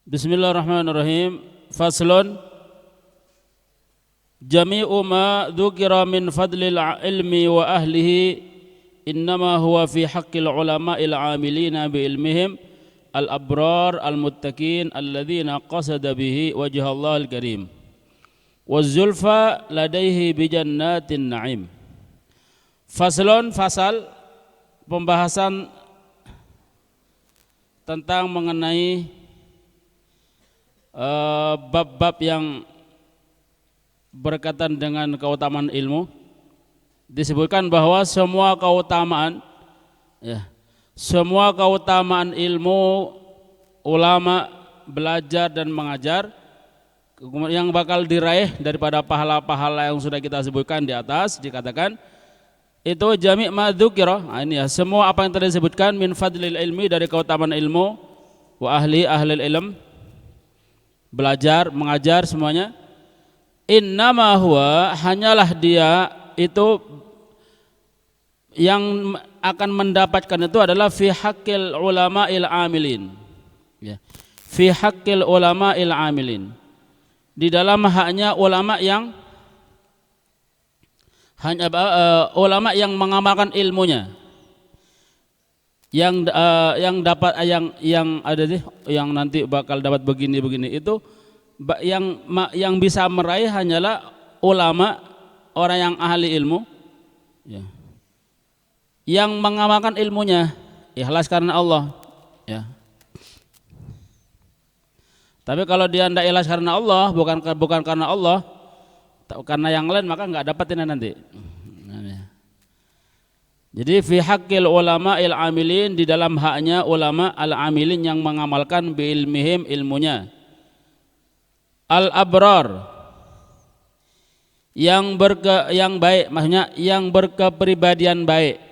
Bismillahirrahmanirrahim. Faslun. Jami'u ma dzukira min fadlil ilmi wa ahlihi innama huwa fi haqqil ulama'il 'amilina bi ilmihim al-abrar al-muttaqin alladzina qasada bihi wajhallahil karim waz-zulfa ladaihi bi jannatin na'im. Faslun, fasal pembahasan tentang mengenai bab-bab yang berkaitan dengan keutamaan ilmu. Disebutkan bahwa semua keutamaan ilmu, ulama, belajar dan mengajar yang bakal diraih daripada pahala-pahala yang sudah kita sebutkan di atas, dikatakan itu jami' ma dzukira. Ini ya, semua apa yang tadi disebutkan min fadlil ilmi, dari keutamaan ilmu, wa ahlil ilm, belajar, mengajar semuanya. Innama huwa, hanyalah dia itu yang akan mendapatkan itu adalah fi haqqil ulama'il amilin. Ya. Fi haqqil ulama'il amilin. Di dalam haknya ulama yang ulama yang mengamalkan ilmunya. Yang dapat yang ada deh, yang nanti bakal dapat begini itu yang bisa meraih hanyalah ulama, orang yang ahli ilmu, ya, yang mengamalkan ilmunya ikhlas karena Allah, ya. Tapi kalau dia tidak ikhlas karena Allah, bukan karena Allah, karena yang lain, maka nggak dapat ini nanti. Jadi fi haqqil ulama'il amilin, di dalam haknya ulama al-amilin yang mengamalkan bi ilmihim, ilmunya. Al-abrar, yang baik, maksudnya yang berkepribadian baik,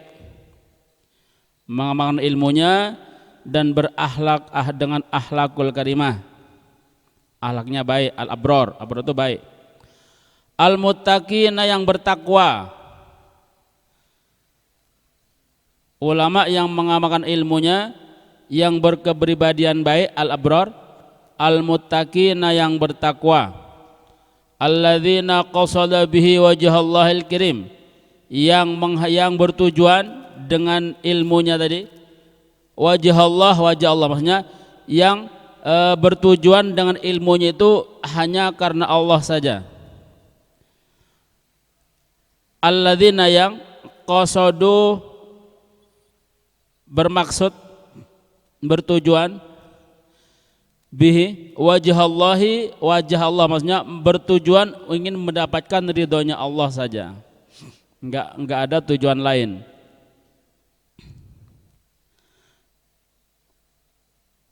mengamalkan ilmunya dan berakhlak dengan akhlakul karimah, akhlaknya baik. Al-abrar, abrar itu baik. Al-muttaqina, yang bertakwa, ulama yang mengamalkan ilmunya yang berkepribadian baik. Al-abrar, al-muttaqina, yang bertakwa. Alladzina qasada bihi wajhallahil karim, yang bertujuan dengan ilmunya tadi. Wajah Allah, maksudnya yang bertujuan dengan ilmunya itu hanya karena Allah saja. Alladzina, yang qasadu, bermaksud, bertujuan, bihi, wajah Allah, maksudnya bertujuan ingin mendapatkan ridhonya Allah saja, enggak ada tujuan lain.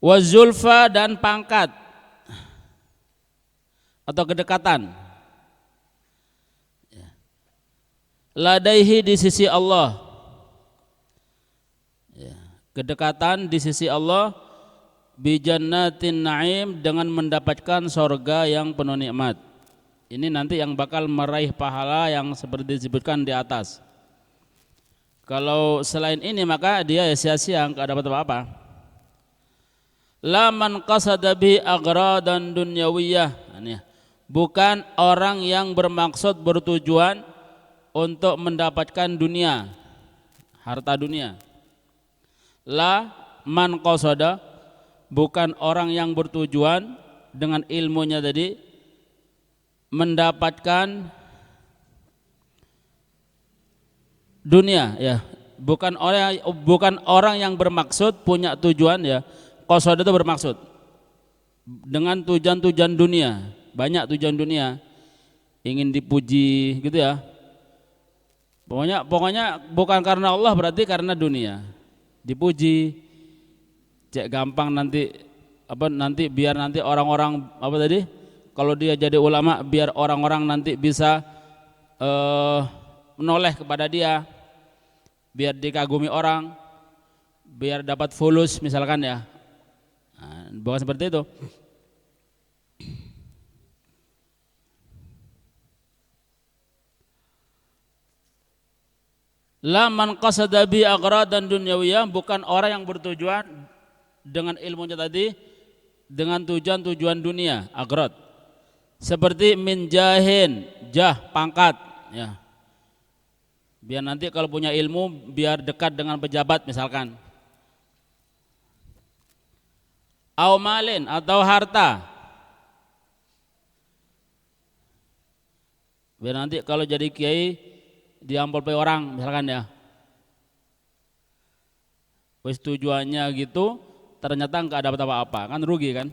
Wazulfa, dan pangkat atau kedekatan. Ladaihi, di sisi Allah, kedekatan di sisi Allah. Bi jannatin na'im, dengan mendapatkan sorga yang penuh nikmat. Ini nanti yang bakal meraih pahala yang seperti disebutkan di atas. Kalau selain ini maka dia sia-sia, enggak dapat apa-apa. La man qasada bi aghradan dunyawiyah, bukan orang yang bermaksud, bertujuan untuk mendapatkan dunia, harta dunia. La man qasada, bukan orang yang bertujuan dengan ilmunya tadi mendapatkan dunia, ya. Bukan orang yang bermaksud, punya tujuan, ya. Qasad itu bermaksud dengan tujuan dunia, banyak tujuan dunia, ingin dipuji gitu ya. Pokoknya bukan karena Allah, berarti karena dunia, dipuji. Cek gampang nanti biar nanti orang-orang kalau dia jadi ulama, biar orang-orang nanti bisa menoleh kepada dia, biar dikagumi orang, biar dapat fulus misalkan, ya. Nah, bukan seperti itu. La man qasada bi aghradan dunyawiyah, bukan orang yang bertujuan dengan ilmunya tadi dengan tujuan-tujuan dunia, aghrad. Seperti min jahin, jah pangkat, ya. Biar nanti kalau punya ilmu biar dekat dengan pejabat misalkan. Au malin atau harta. Biar nanti kalau jadi kiai diampol orang misalkan ya. Wis tujuannya gitu ternyata enggak dapat apa-apa, kan rugi kan?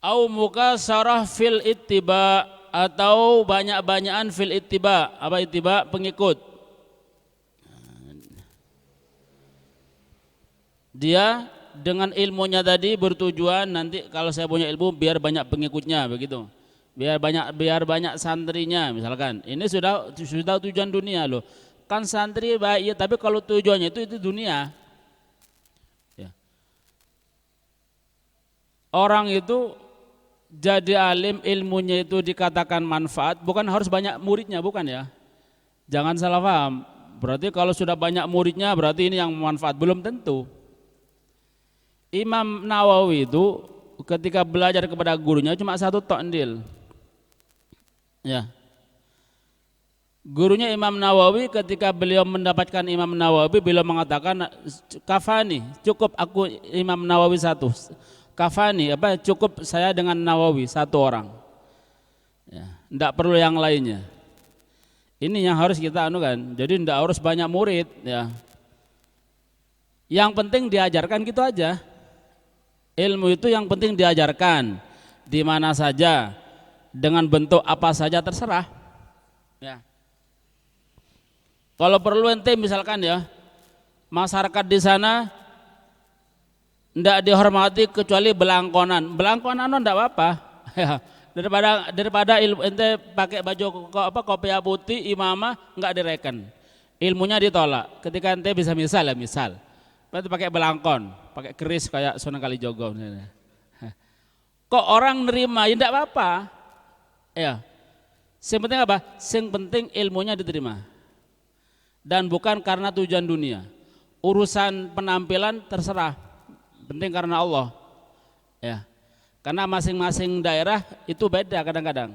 Au mukasarah fil ittiba, atau banyak-banyakan fil ittiba. Apa ittiba? Pengikut. Dia dengan ilmunya tadi bertujuan nanti kalau saya punya ilmu biar banyak pengikutnya begitu. Biar banyak santrinya misalkan. Ini sudah tujuan dunia loh. Kan santri baik ya, tapi kalau tujuannya itu dunia. Ya. Orang itu jadi alim, ilmunya itu dikatakan manfaat, bukan harus banyak muridnya, bukan ya. Jangan salah paham. Berarti kalau sudah banyak muridnya berarti ini yang manfaat, belum tentu. Imam Nawawi itu ketika belajar kepada gurunya cuma satu tokndil. Ya. Gurunya Imam Nawawi, ketika beliau mendapatkan Imam Nawawi, beliau mengatakan kafani, cukup aku Imam Nawawi satu. Kafani apa cukup saya dengan Nawawi satu orang, ya, tidak perlu yang lainnya. Ini yang harus kita anukan. Jadi tidak harus banyak murid, ya. Yang penting diajarkan gitu aja. Ilmu itu yang penting diajarkan di mana saja, dengan bentuk apa saja terserah. Ya. Kalau perlu ente misalkan ya, masyarakat di sana ndak dihormati kecuali belangkonan ndak apa-apa. Ya, daripada ilmu ente pakai baju kopiah putih imamah nggak direken, ilmunya ditolak. Ketika ente bisa misal berarti pakai belangkon, pakai keris kayak Sunan Kalijogo. Kok orang nerima ya ndak apa-apa. Ya, yang penting apa? Yang penting ilmunya diterima dan bukan karena tujuan dunia. Urusan penampilan terserah, penting karena Allah, ya. Karena masing-masing daerah itu beda kadang-kadang.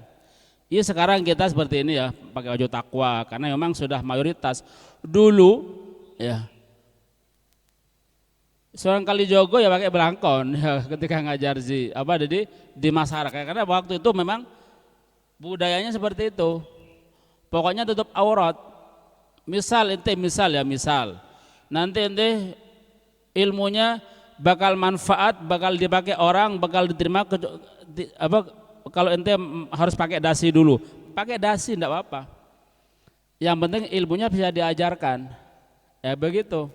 Iya sekarang kita seperti ini ya, pakai baju takwa karena memang sudah mayoritas. Dulu ya Sunan Kalijogo ya pakai belangkon ya, ketika ngajar di masyarakat, karena waktu itu memang budayanya seperti itu. Pokoknya tutup aurat. Misal nanti ente ilmunya bakal manfaat, bakal dipakai orang, bakal diterima kalau ente harus pakai dasi dulu. Pakai dasi enggak apa-apa. Yang penting ilmunya bisa diajarkan. Ya begitu.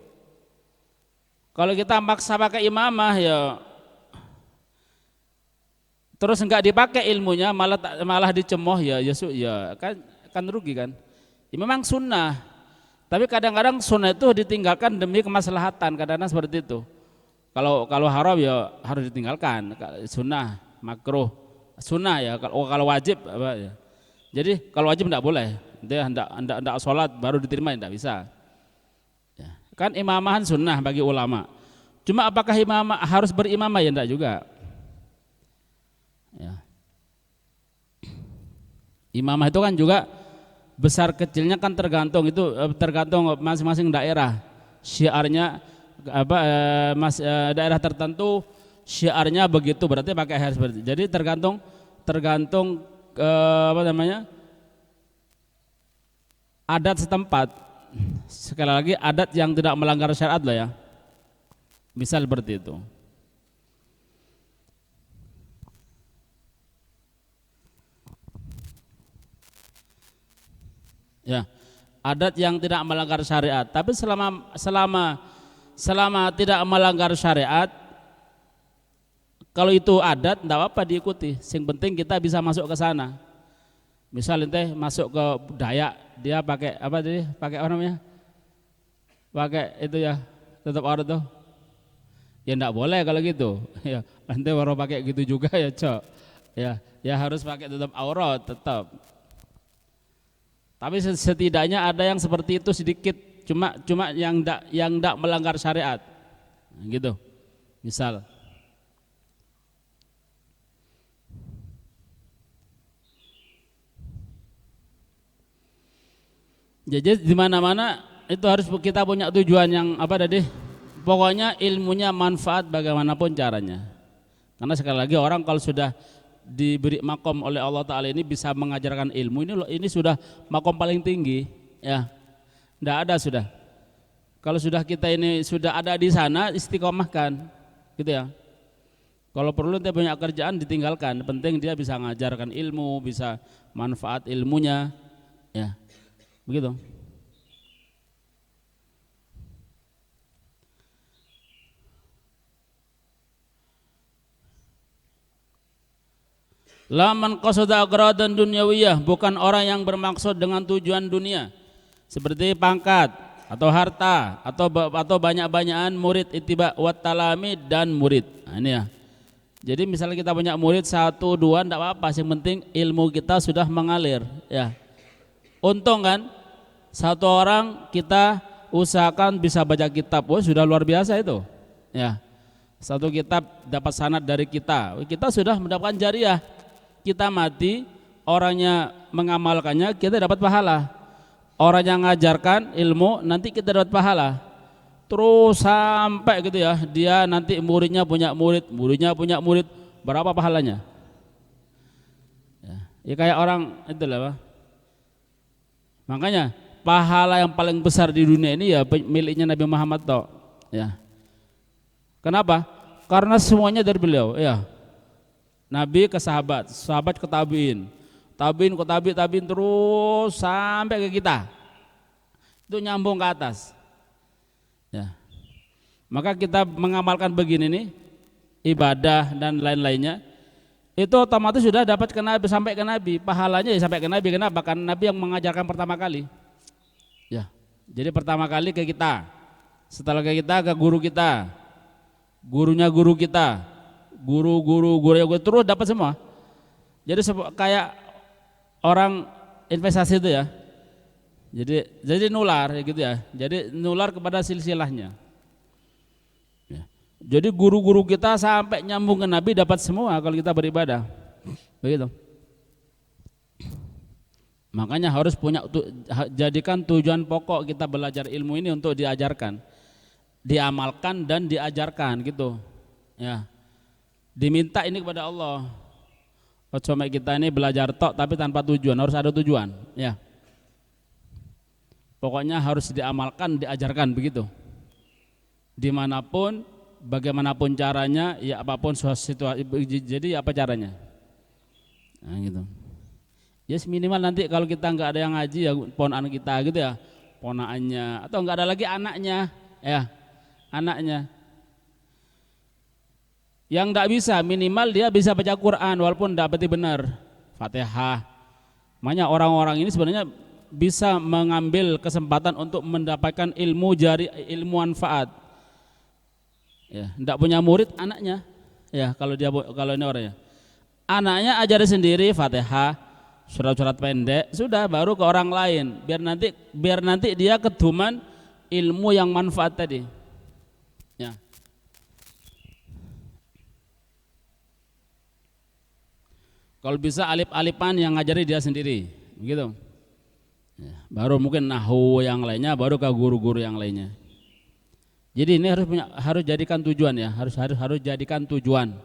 Kalau kita maksa pakai imamah ya terus enggak dipakai ilmunya, malah dicemooh ya kan rugi kan. Ya, memang sunnah. Tapi kadang-kadang sunnah itu ditinggalkan demi kemaslahatan, kadang-kadang seperti itu. Kalau haram ya harus ditinggalkan, sunnah, makruh, sunnah ya. Kalau wajib apa ya. Jadi kalau wajib enggak boleh, dia hendak sholat baru diterima, enggak bisa. Ya. Kan imamahan sunnah bagi ulama. Cuma apakah imamah harus berimamah ya enggak juga. Ya. Imamah itu kan juga besar kecilnya kan tergantung masing-masing daerah. Syiarnya daerah tertentu syiarnya begitu, berarti pakai air seperti itu. Jadi tergantung adat setempat. Sekali lagi adat yang tidak melanggar syariat lah ya. Misal seperti itu. Ya, adat yang tidak melanggar syariat. Tapi selama tidak melanggar syariat, kalau itu adat enggak apa-apa diikuti. Yang penting kita bisa masuk ke sana. Misal ente masuk ke Dayak, dia pakai apa tadi? Pakai apa namanya? Pakai itu ya, tutup aurat tuh. Ya enggak boleh kalau gitu. Ya, nanti baru pakai gitu juga ya, Cok. Ya harus pakai tutup aurat tetap. Tapi setidaknya ada yang seperti itu sedikit, cuma yang enggak melanggar syariat. Nah, gitu. Misal jadi di mana-mana itu harus kita punya tujuan yang apa tadi? Pokoknya ilmunya manfaat bagaimanapun caranya. Karena sekali lagi orang kalau sudah diberi makom oleh Allah Ta'ala ini bisa mengajarkan ilmu ini sudah makom paling tinggi ya. Tidak ada sudah. Kalau sudah kita ini sudah ada di sana istiqomahkan gitu ya. Kalau perlu dia punya kerjaan ditinggalkan, penting dia bisa mengajarkan ilmu, bisa manfaat ilmunya ya. Begitu. Laman qasada agradan dunyawiyah, bukan orang yang bermaksud dengan tujuan dunia seperti pangkat atau harta atau banyak-banyakan murid ittiba wat talami dan murid. Nah, ini ya. Jadi misalnya kita punya murid 1, 2 enggak apa-apa, yang penting ilmu kita sudah mengalir ya. Untung kan satu orang kita usahakan bisa baca kitab, sudah luar biasa itu ya. Satu kitab dapat sanad dari kita sudah mendapatkan jariah. Kita mati, orangnya mengamalkannya, kita dapat pahala. Orang yang mengajarkan ilmu, nanti kita dapat pahala. Terus sampai gitu ya, dia nanti muridnya punya murid, berapa pahalanya? Ya kayak orang itulah Pak. Makanya pahala yang paling besar di dunia ini ya miliknya Nabi Muhammad toh. Ya. Kenapa? Karena semuanya dari beliau, ya. Nabi ke sahabat, sahabat ke tabiin, tabiin ke tabiin terus sampai ke kita. Itu nyambung ke atas. Ya. Maka kita mengamalkan begini nih, ibadah dan lain-lainnya, itu otomatis sudah dapat ke Nabi, sampai ke Nabi, pahalanya ya sampai ke Nabi. Kenapa? Karena Nabi yang mengajarkan pertama kali. Ya. Jadi pertama kali ke kita, setelah ke kita ke guru kita, gurunya guru kita, guru terus dapat semua. Jadi kayak orang investasi itu ya. Jadi nular gitu ya. Jadi nular kepada silsilahnya. Ya. Jadi guru-guru kita sampai nyambung ke Nabi dapat semua kalau kita beribadah. Begitu. Makanya harus jadikan tujuan pokok kita belajar ilmu ini untuk diajarkan, diamalkan dan diajarkan gitu. Ya. Diminta ini kepada Allah. Cuma kita ini belajar tok tapi tanpa tujuan, harus ada tujuan ya. Pokoknya harus diamalkan, diajarkan begitu. Dimanapun, bagaimanapun caranya, ya apapun situasi, jadi apa caranya. Nah gitu. Ya minimal nanti kalau kita nggak ada yang ngaji ya ponakan kita gitu ya, ponakannya atau nggak ada lagi anaknya ya, anaknya. Yang tidak bisa minimal dia bisa baca Quran walaupun tidak berarti benar Fatihah. Makanya orang-orang ini sebenarnya bisa mengambil kesempatan untuk mendapatkan ilmu ilmu manfaat. Ya, tidak punya murid anaknya. Ya, kalau ini orangnya. Anaknya ajari sendiri Fatihah, surat-surat pendek, sudah baru ke orang lain biar nanti dia keduman ilmu yang manfaat tadi. Ya. Kalau bisa alif-alifan yang ngajari dia sendiri, begitu. Ya, baru mungkin nahwu yang lainnya, baru ke guru-guru yang lainnya. Jadi ini harus jadikan tujuan ya, harus jadikan tujuan.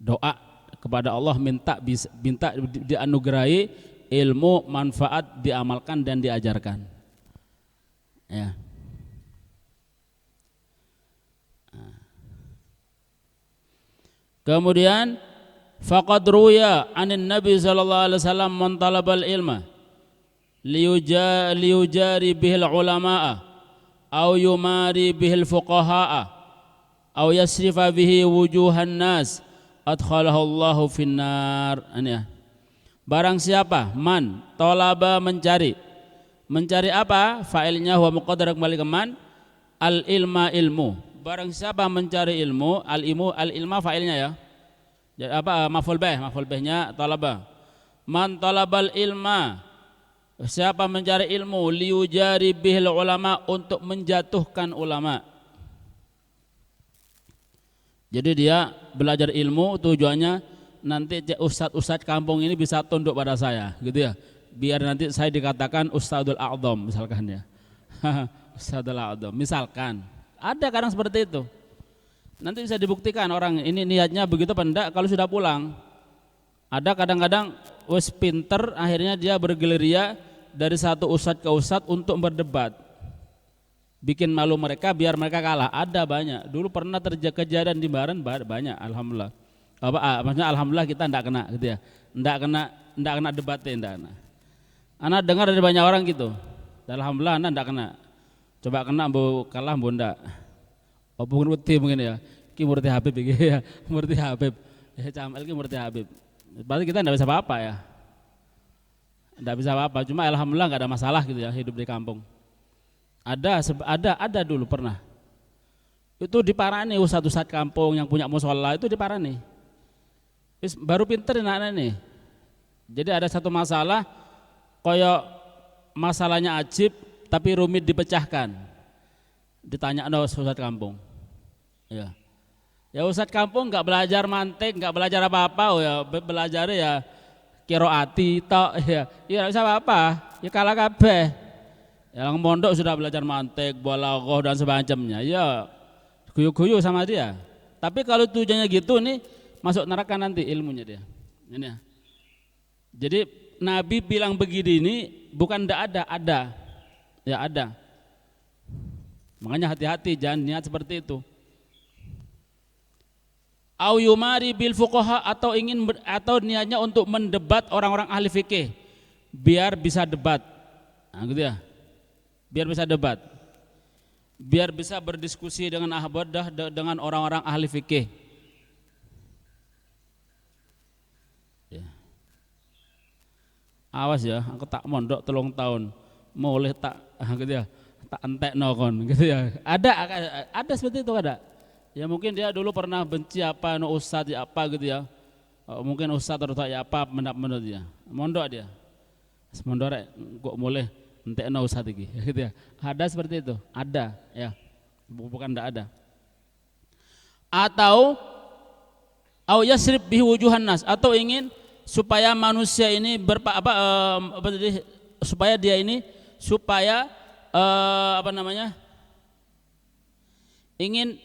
Doa kepada Allah minta dianugerahi ilmu manfaat diamalkan dan diajarkan. Ya. Kemudian faqad ruya anin Nabi sallallahu alaihi wasallam man talabal ilma liyujari bihil ulama'a aw yumari bihil fuqaha'a aw yasrifa bihi wujuhan nas adkhalahu Allahu finnar. Barang siapa man talaba mencari apa? Fa'ilnya huwa muqaddar kembali ke man, al ilma ilmu. barang siapa mencari ilmu, al-ilma fa'ilnya ya. Jadi apa maf'ul bihnya talaba. Man talabal ilma, siapa mencari ilmu, liujari bihil ulama, untuk menjatuhkan ulama. Jadi dia belajar ilmu tujuannya nanti ustadz kampung ini bisa tunduk pada saya, gitu ya. Biar nanti saya dikatakan Ustadzul A'dham misalkan ya. Ustadzul A'dham misalkan. Ada kadang seperti itu. Nanti bisa dibuktikan orang ini niatnya begitu apa enggak kalau sudah pulang. Ada kadang-kadang wes pinter akhirnya dia bergerilya dari satu ustadz ke ustadz untuk berdebat. Bikin malu mereka biar mereka kalah. Ada banyak. Dulu pernah terjadi kejadian di Baran banyak, alhamdulillah. Maksudnya alhamdulillah kita enggak kena gitu ya. Enggak kena debatnya, enggak kena. Anak dengar dari banyak orang gitu. Alhamdulillah anak enggak kena. Coba kena bu kalah bu enggak. Oh murti mungkin ya. Ki murti Habib iki ya. Murti Habib. Ya Camal ki murti Habib. Berarti kita enggak bisa apa-apa ya. Enggak bisa apa-apa. Cuma alhamdulillah enggak ada masalah gitu ya hidup di kampung. Ada dulu pernah. Itu diparani ustadz kampung yang punya musola itu diparani. Baru pinter anak-anak nih. Jadi ada satu masalah koyok masalahnya ajib tapi rumit dipecahkan. Ditanya ustadz kampung. Ya ustadz kampung nggak belajar mantik, nggak belajar apa-apa, ya belajar ya kiroati tok ya. Ya bisa apa-apa, ya kalah kabeh. Yang mondok sudah belajar mantik, balaghah dan sebagainya. Ya guyu-guyu sama dia. Tapi kalau tujuannya gitu nih masuk neraka nanti ilmunya dia. Ini ya. Jadi Nabi bilang begini ini bukan ada. Ya ada. Makanya hati-hati jangan niat seperti itu. Au yumari bil fuqaha, atau niatnya untuk mendebat orang-orang ahli fikih biar bisa debat. Nah, gitu ya. Biar bisa debat. Biar bisa berdiskusi dengan ahbadah dengan orang-orang ahli fikih. Awas ya, aku tak mondok 3 tahun, mulai tak gitu ya, tak entekno kon gitu ya. Ada seperti itu ada. Ya mungkin dia dulu pernah benci apa ustadz ya apa gitu ya. Mungkin ustadz atau ya apa menurut dia. Mondok dia. Mondok kok mulai entekno ustadz iki gitu ya. Ada seperti itu, ada ya. Bukan enggak ada. Atau au yasrib bihi wujuhan nas, atau ingin supaya manusia ini supaya dia ini ingin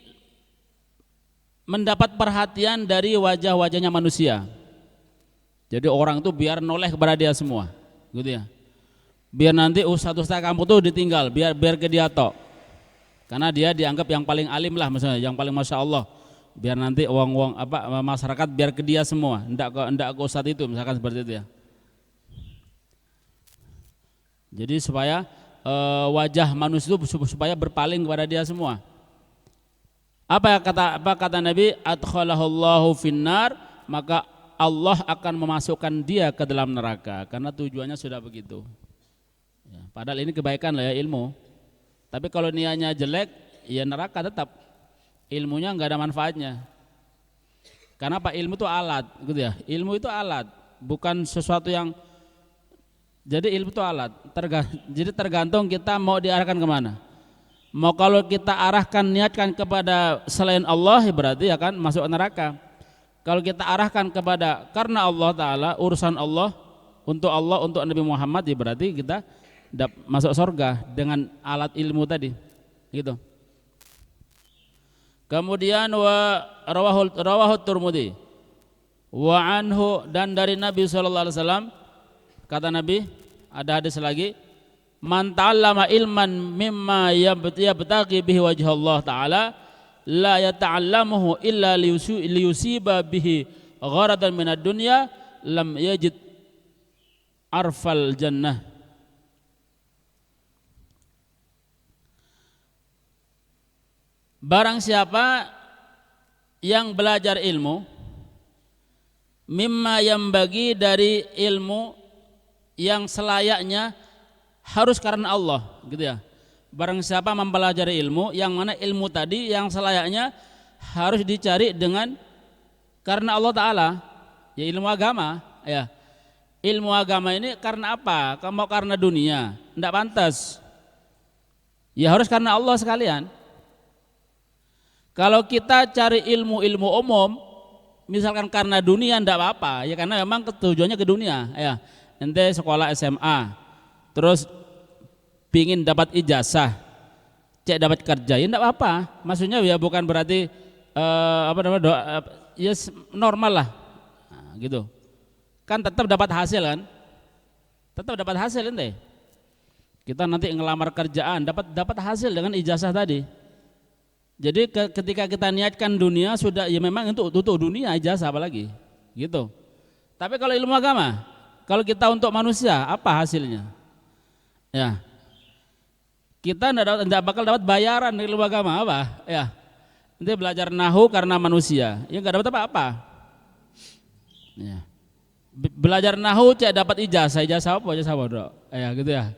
mendapat perhatian dari wajah-wajahnya manusia. Jadi orang tuh biar noleh kepada dia semua, gitu ya. Biar nanti ustadz kampung tuh ditinggal, biar ke dia tok. Karena dia dianggap yang paling alim lah, misalnya yang paling masya Allah. Biar nanti masyarakat biar ke dia semua, ndak ke ustadz itu, misalkan seperti itu ya. Jadi supaya wajah manusia itu supaya berpaling kepada dia semua. Apa kata Nabi? Adkhalahullahu finnar, maka Allah akan memasukkan dia ke dalam neraka, karena tujuannya sudah begitu. Ya, padahal ini kebaikan lah ya ilmu. Tapi kalau niatnya jelek, ya neraka tetap. Ilmunya nggak ada manfaatnya. Karena apa? Ilmu itu alat, gitu ya. Ilmu itu alat, bukan sesuatu yang. Jadi ilmu itu alat. Jadi tergantung kita mau diarahkan kemana. Mau kalau kita arahkan niatkan kepada selain Allah, berarti akan masuk neraka. Kalau kita arahkan kepada karena Allah Taala, urusan Allah, untuk Nabi Muhammad, ya berarti kita masuk surga dengan alat ilmu tadi, gitu. Kemudian rawahu Tirmidzi wa anhu, dan dari Nabi sallallahu alaihi wasallam kata Nabi, ada hadis lagi, man ta'allama ilman mimma yabtaghi bihi wajha Allah taala la yata'allamuhu illa liyusiba bihi gharadan minad dunya lam yajid arfal jannah. Barang siapa yang belajar ilmu mimma yang bagi dari ilmu yang selayaknya harus karena Allah, gitu ya. barang siapa mempelajari ilmu, yang mana ilmu tadi yang selayaknya harus dicari dengan karena Allah Ta'ala, ya ilmu agama, ya. Ilmu agama ini karena apa? Kamu karena dunia, tidak pantas. Ya harus karena Allah sekalian. Kalau kita cari ilmu-ilmu umum, misalkan karena dunia tidak apa-apa, ya karena memang tujuannya ke dunia, ya. Ente sekolah SMA, terus pingin dapat ijazah, cek dapat kerja, ya tidak apa-apa. Maksudnya ya bukan berarti apa namanya doa, ya normal lah, nah, gitu. Kan tetap dapat hasil kan, tetap dapat hasil ente. Kita nanti ngelamar kerjaan dapat hasil dengan ijazah tadi. Jadi ketika kita niatkan dunia sudah ya memang untuk dunia ijazah apalagi, gitu. Tapi kalau ilmu agama, kalau kita untuk manusia apa hasilnya? Ya, kita tidak bakal dapat bayaran dari ilmu agama apa? Ya, nanti belajar nahu karena manusia, ya nggak dapat apa-apa. Ya. Belajar nahu cek dapat ijazah apa dok? Ya gitu ya.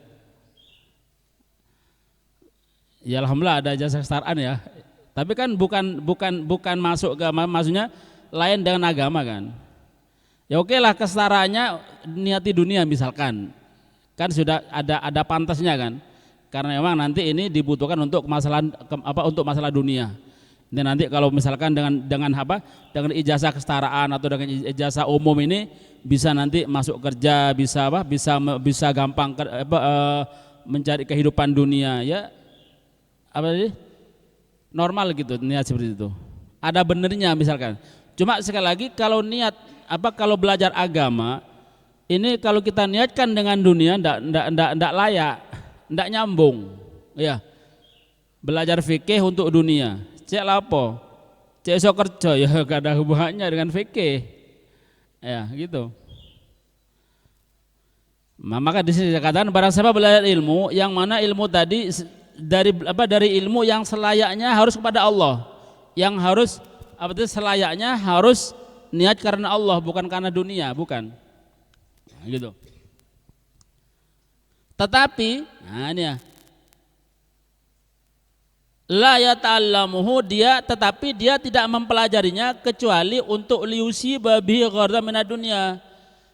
Ya alhamdulillah ada ijazah kesetaraan ya. Tapi kan bukan masuk ke maksudnya lain dengan agama kan. Ya oke lah kesetaraannya niati dunia misalkan. Kan sudah ada pantasnya kan. Karena memang nanti ini dibutuhkan untuk untuk masalah dunia. Dan nanti kalau misalkan dengan ijazah kesetaraan atau dengan ijazah umum ini bisa nanti masuk kerja, bisa gampang mencari kehidupan dunia ya normal gitu, niat seperti itu. Ada benernya misalkan. Cuma sekali lagi kalau niat kalau belajar agama ini kalau kita niatkan dengan dunia ndak layak, ndak nyambung. Ya. Belajar fikih untuk dunia. Cek lapo, cek iso kerja ya gak ada hubungannya dengan fikih, ya gitu. Maka di sini dikatakan barang siapa belajar ilmu, yang mana ilmu tadi dari ilmu yang selayaknya harus kepada Allah, yang harus selayaknya harus niat karena Allah bukan karena dunia, bukan, nah, gitu. Tetapi, nah ini ya. La yata'allamuhu tetapi dia tidak mempelajarinya kecuali untuk liusi babi gharda minad dunya.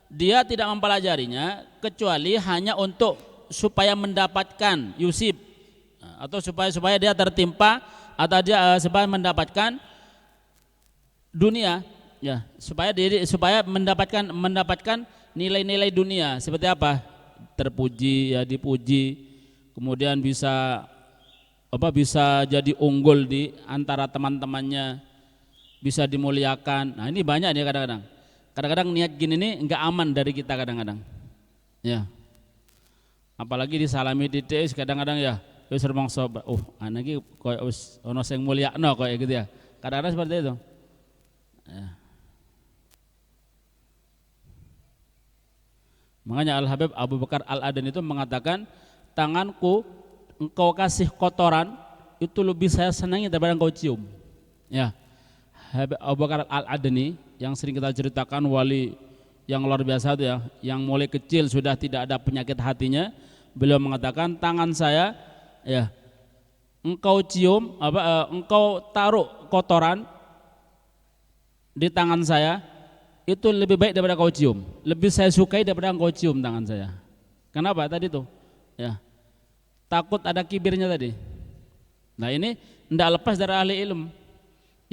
Dia tidak mempelajarinya kecuali hanya untuk supaya mendapatkan yusib atau supaya dia tertimpa atau dia supaya mendapatkan dunia ya, supaya mendapatkan nilai-nilai dunia seperti apa? Terpuji ya, dipuji, kemudian bisa jadi unggul di antara teman-temannya, bisa dimuliakan. Nah ini banyak nih kadang-kadang niat gini nih enggak aman dari kita kadang-kadang ya, apalagi disalami titik kadang-kadang ya wis rumangsa anak iki koyo wis ana sing mulyakno koyo gitu ya, kadang-kadang seperti itu ya. Makanya Al-Habib Abu Bakar Al-Adani itu mengatakan, tanganku engkau kasih kotoran itu lebih saya senangi daripada engkau cium. Ya, Habib Abu Bakar Al-Adani yang sering kita ceritakan, wali yang luar biasa itu ya, yang mulai kecil sudah tidak ada penyakit hatinya. Beliau mengatakan, tangan saya ya engkau cium engkau taruh kotoran di tangan saya itu lebih baik daripada engkau cium, lebih saya sukai daripada engkau cium tangan saya. Kenapa tadi tuh? Ya. Takut ada kibirnya tadi. Nah ini tidak lepas dari ahli ilmu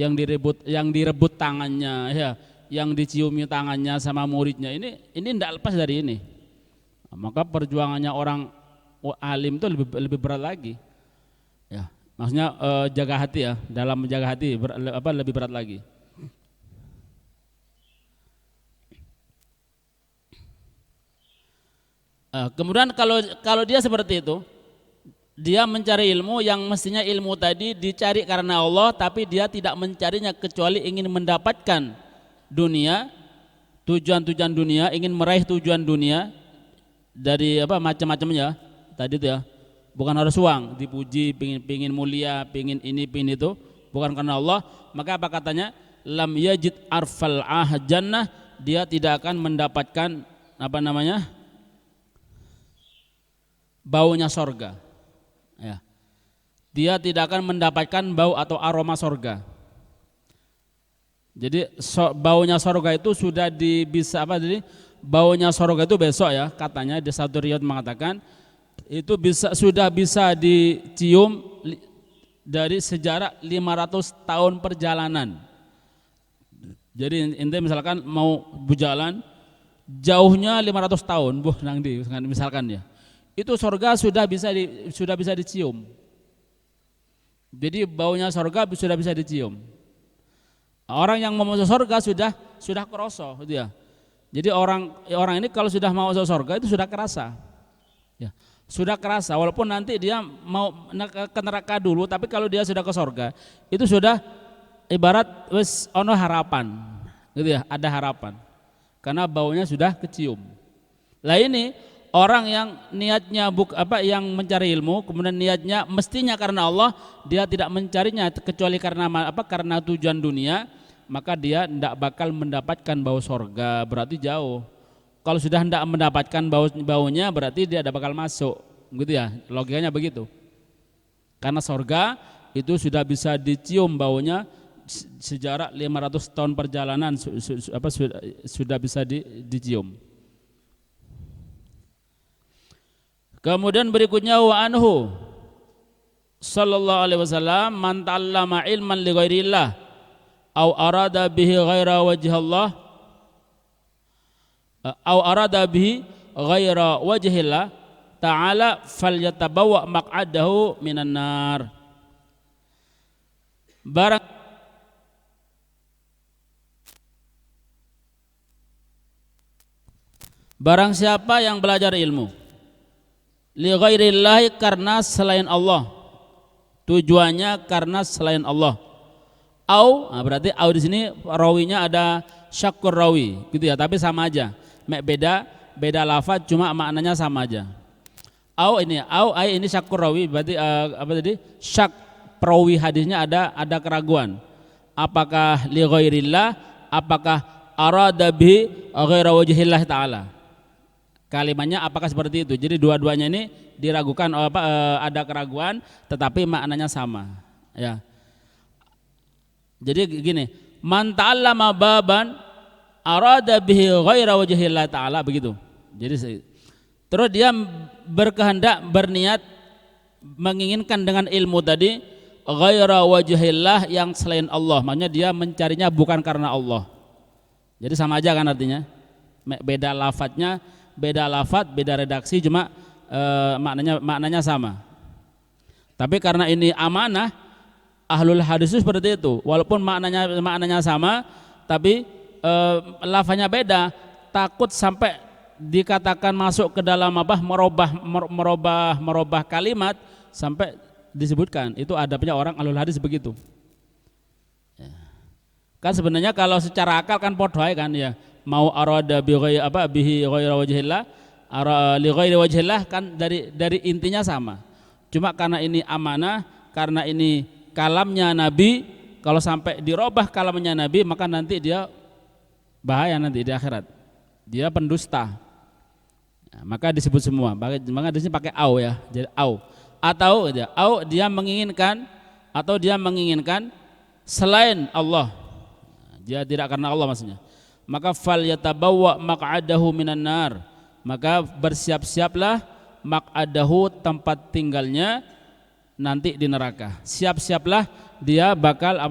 yang direbut tangannya ya, yang diciumi tangannya sama muridnya, ini tidak lepas dari ini. Nah, maka perjuangannya orang alim itu lebih berat lagi ya, maksudnya jaga hati ya, dalam menjaga hati lebih berat lagi. Kemudian kalau dia seperti itu, dia mencari ilmu yang mestinya ilmu tadi dicari karena Allah, tapi dia tidak mencarinya kecuali ingin mendapatkan dunia, tujuan-tujuan dunia, ingin meraih tujuan dunia dari macam-macamnya tadi itu ya. Bukan harus uang, dipuji, pingin mulia, pingin ini, pingin itu, bukan karena Allah. Maka apa katanya? Lam yajid arfal jannah, dia tidak akan mendapatkan baunya sorga. Ya. dia tidak akan mendapatkan bau atau aroma sorga. Jadi baunya sorga itu sudah bisa apa? Jadi baunya sorga itu besok ya, katanya di satu riwayat mengatakan itu sudah bisa dicium dari sejarah 500 tahun perjalanan. Jadi ente misalkan mau berjalan jauhnya 500 tahun, misalkan ya. Itu sorga sudah bisa dicium. Jadi baunya sorga sudah bisa dicium. Orang yang mau masuk surga sudah kerasa gitu ya. Jadi orang ini kalau sudah mau masuk surga itu sudah kerasa. Ya, sudah kerasa walaupun nanti dia mau ke neraka dulu, tapi kalau dia sudah ke surga itu sudah ibarat wis ono harapan. Gitu ya, ada harapan. Karena baunya sudah kecium. Lah ini orang yang niatnya yang mencari ilmu, kemudian niatnya mestinya karena Allah, dia tidak mencarinya kecuali karena tujuan dunia, maka dia tidak bakal mendapatkan bau sorga, berarti jauh. Kalau sudah tidak mendapatkan baunya, berarti dia tidak bakal masuk, gitu ya, logikanya begitu. Karena sorga itu sudah bisa dicium baunya sejarah 500 tahun perjalanan sudah bisa dicium. Kemudian berikutnya wa anhu sallallahu alaihi wasallam man ta'allama ilman li ghairillah aw arada bihi ghaira wajhillah aw arada bihi ghaira wajhillah ta'ala falyatabawwa maq'adahu minan nar. Barang siapa yang belajar ilmu li ghairillahi karena selain Allah, tujuannya karena selain Allah. Berarti au di sini rawinya ada syakkur rawi gitu ya, tapi sama aja. Beda lafaz cuma maknanya sama aja. Ini syakkur rawi berarti syak perawi hadisnya ada keraguan. Apakah li ghairillah, apakah arada bi ghaira wajhillah taala? Kalimatnya apakah seperti itu? Jadi dua-duanya ini diragukan ada keraguan, tetapi maknanya sama. Ya. Jadi gini, man ta'allama baban arada bihi ghaira wajhillah ta'ala, begitu. Jadi terus dia berniat menginginkan dengan ilmu tadi ghaira wajhillah, yang selain Allah. Maksudnya dia mencarinya bukan karena Allah. Jadi sama aja kan artinya. Beda lafadznya, beda lafadz, beda redaksi, cuma maknanya sama. Tapi karena ini amanah, ahlul hadis itu seperti itu. Walaupun maknanya sama, tapi lafaznya beda. Takut sampai dikatakan masuk ke dalam merubah kalimat sampai disebutkan. Itu adabnya orang ahlul hadis begitu. Kan sebenarnya kalau secara akal kan podhoy kan ya. Mau arada bihi ghaira wajhillah, li ghairi wajhillah, kan dari intinya sama. Cuma karena ini amanah, karena ini kalamnya Nabi, kalau sampai dirubah kalamnya Nabi, maka nanti dia bahaya nanti di akhirat. Dia pendusta. Nah, maka disebut semua. Maka di sini pakai au ya. Jadi au. Atau dia menginginkan selain Allah. Dia tidak karena Allah maksudnya. Maka fal yatabawwa maq'adahu minan nar, maka bersiap-siaplah maq'adahu, tempat tinggalnya nanti di neraka. Siap-siaplah dia bakal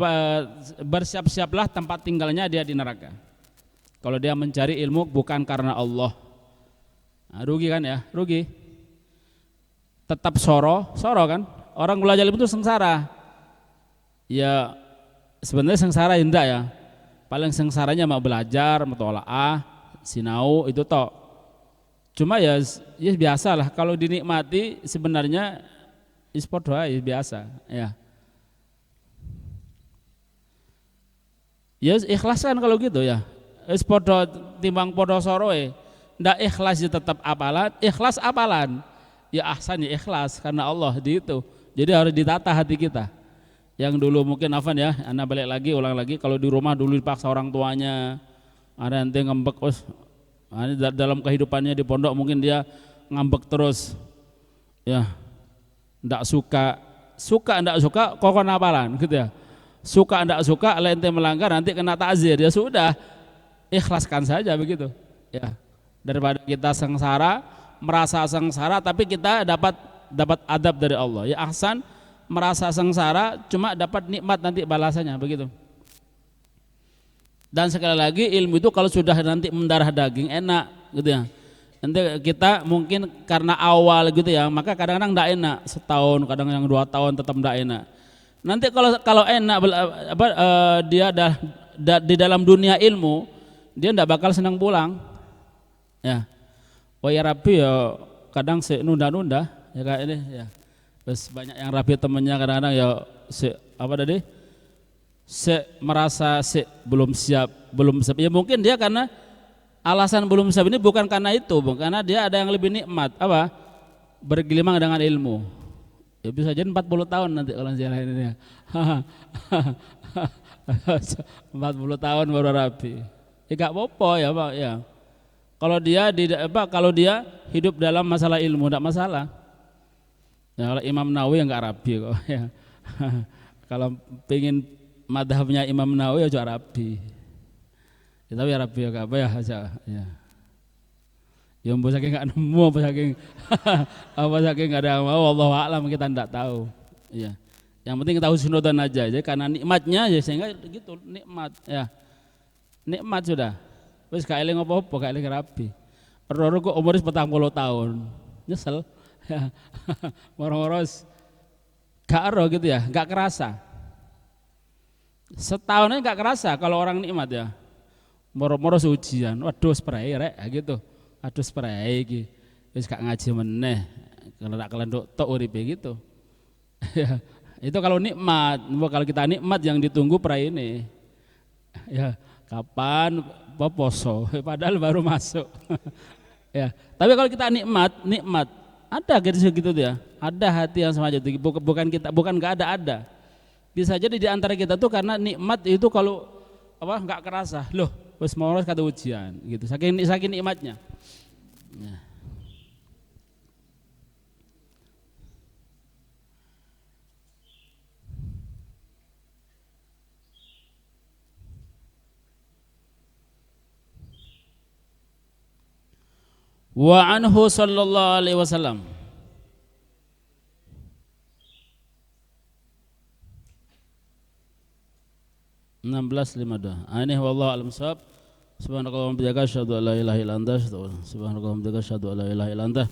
bersiap-siaplah tempat tinggalnya dia di neraka. Kalau dia mencari ilmu bukan karena Allah. Nah, rugi kan ya? Rugi. Tetap soro kan? Orang belajar ilmu itu sengsara. Ya sebenarnya sengsara enggak ya? Paling sengsaranya mau belajar, mau tolaah, sinau itu toh. Cuma ya biasalah, kalau dinikmati sebenarnya e-sport ya biasa ya. Ya ikhlas kan kalau gitu ya. E-sport timbang podo soroe, ndak ikhlas ya tetap apalan, ikhlas apalan. Ya ahsan ya ikhlas karena Allah di itu. Jadi harus ditata hati kita. Yang dulu mungkin Afan ya, anak balik lagi, ulang lagi, kalau di rumah dulu dipaksa orang tuanya, ada nanti ngambek, dalam kehidupannya di pondok mungkin dia ngambek terus, ya, ndak suka suka ndak suka kokon apalan gitu ya. Suka ndak suka ente melanggar nanti kena takzir, ya sudah, ikhlaskan saja begitu. Ya. Daripada kita sengsara, merasa sengsara tapi kita dapat adab dari Allah. Ya ahsan merasa sengsara cuma dapat nikmat nanti balasannya begitu. Dan sekali lagi ilmu itu kalau sudah nanti mendarah daging enak gitu ya. Nanti kita mungkin karena awal gitu ya, maka kadang-kadang tidak enak, setahun, kadang yang 2 tahun tetap tidak enak. Nanti kalau enak dia di dalam dunia ilmu, dia tidak bakal senang pulang. Ya, wah ya Rabbi ya kadang nunda-nunda ya kayak ini ya. Terus banyak yang Rabbi temennya kadang-kadang ya merasa belum siap ya mungkin dia karena alasan belum siap ini bukan karena itu, karena dia ada yang lebih nikmat bergelimang dengan ilmu. Ya bisa jadi 40 tahun nanti kalau jalan ini ya. 40 tahun baru rapi. Ya gak apa-apa ya Pak ya. Kalau dia hidup dalam masalah ilmu tidak masalah. Ya, kalau Imam Nawawi yang gak rapi kok ya. Kalau pengen madhabnya Imam Nawawi ya juga rapi. Ya, tapi ya Rabbi ya apa ya aja ya. Ya mbok saking enggak nemu apa saking enggak ada yang mau, wallahu a'lam, kita enggak tahu. Ya. Yang penting kita husnudzon aja karena nikmatnya ya sehingga gitu nikmat ya. Nikmat sudah. Wis gak eling apa-apa, gak eling rapi. Ora kok umur 40 tahun. Nyesel. Ya. Moro-moros gak ero gitu ya, gak kerasa. Setahunnya gak kerasa kalau orang nikmat ya. Moro-moro ujian, waduh spray rek gitu. Aduh spray iki. Wis gak ngaji meneh. Kalau tak kelenduk tok uripe gitu. Ya, itu kalau nikmat. Kalau kita nikmat yang ditunggu prai ini. Ya, kapan poso padahal baru masuk. Ya, tapi kalau kita nikmat ada gitu ya. Ada hati yang semacam itu. Bukan enggak ada. Bisa jadi di antara kita tuh karena nikmat itu kalau enggak kerasa. Loh, wis mau kata ujian gitu. Saking nikmatnya. Ya. Wa anhu sallallahu alaihi wasallam. Enam belas 52. Ini wallahu alam shawab. Subhanakallahumma bihamdika asyhadu an la ilaha illa anta subhanakallahumma bihamdika asyhadu an la ilaha illa anta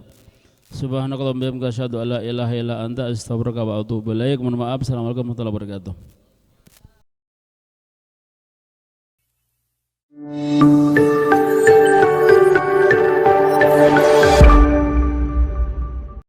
subhanakallahumma bihamdika asyhadu an la ilaha illa anta astaghfiruka wa atubu ilaik. Mohon maaf. Assalamualaikum warahmatullahi wabarakatuh.